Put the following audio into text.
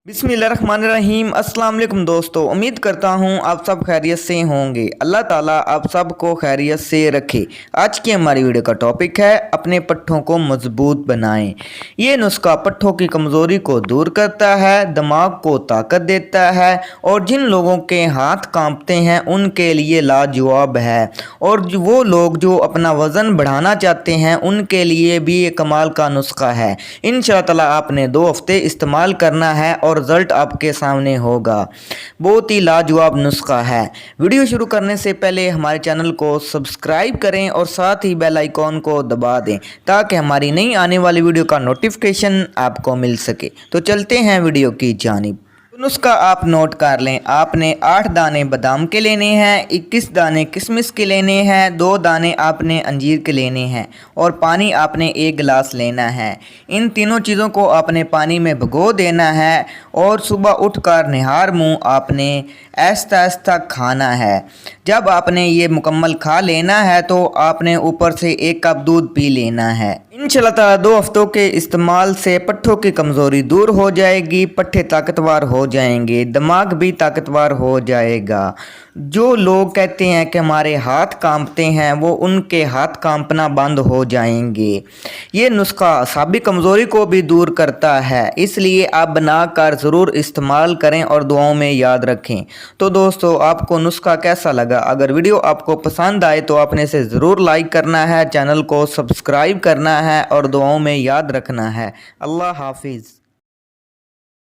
बिस्मिल्लाहिर्रहमानिर्रहीम। अस्सलाम वालेकुम दोस्तों, उम्मीद करता हूँ आप सब खैरियत से होंगे। अल्लाह ताला आप सब को खैरियत से रखे। आज की हमारी वीडियो का टॉपिक है अपने पट्ठों को मजबूत बनाएं। ये नुस्खा पट्ठों की कमज़ोरी को दूर करता है, दिमाग को ताकत देता है और जिन लोगों के हाथ कांपते हैं उनके लिए लाजवाब है। और वो लोग जो अपना वज़न बढ़ाना चाहते हैं उनके लिए भी ये कमाल का नुस्खा है। इंशाअल्लाह ताला आपने 2 हफ्ते इस्तेमाल करना है और रिज़ल्ट आपके सामने होगा। बहुत ही लाजवाब नुस्खा है। वीडियो शुरू करने से पहले हमारे चैनल को सब्सक्राइब करें और साथ ही बेल आइकॉन को दबा दें ताकि हमारी नई आने वाली वीडियो का नोटिफिकेशन आपको मिल सके। तो चलते हैं वीडियो की जानिब। नुस्खा आप नोट कर लें। आपने 8 दाने बादाम के लेने हैं, 21 दाने किशमिश के लेने हैं, 2 दाने आपने अंजीर के लेने हैं और पानी आपने 1 गिलास लेना है। इन तीनों चीज़ों को आपने पानी में भिगो देना है और सुबह उठकर निहार मुँह आपने आहिस्ता आहिस्ता खाना है। जब आपने ये मुकम्मल खा लेना है तो आपने ऊपर से 1 कप दूध पी लेना है। इंशाअल्लाह ताला 2 हफ्तों के इस्तेमाल से पट्ठों की कमज़ोरी दूर हो जाएगी, पट्ठे ताकतवर हो जाएंगे, दिमाग भी ताकतवर हो जाएगा। जो लोग कहते हैं कि हमारे हाथ कांपते हैं वो उनके हाथ कांपना बंद हो जाएंगे। ये नुस्खा असाबी कमज़ोरी को भी दूर करता है, इसलिए आप बनाकर ज़रूर इस्तेमाल करें और दुआओं में याद रखें। तो दोस्तों, आपको नुस्खा कैसा लगा? अगर वीडियो आपको पसंद आए तो आपने इसे ज़रूर लाइक करना है, चैनल को सब्सक्राइब करना है और दुआओं में याद रखना है। अल्लाह हाफिज़।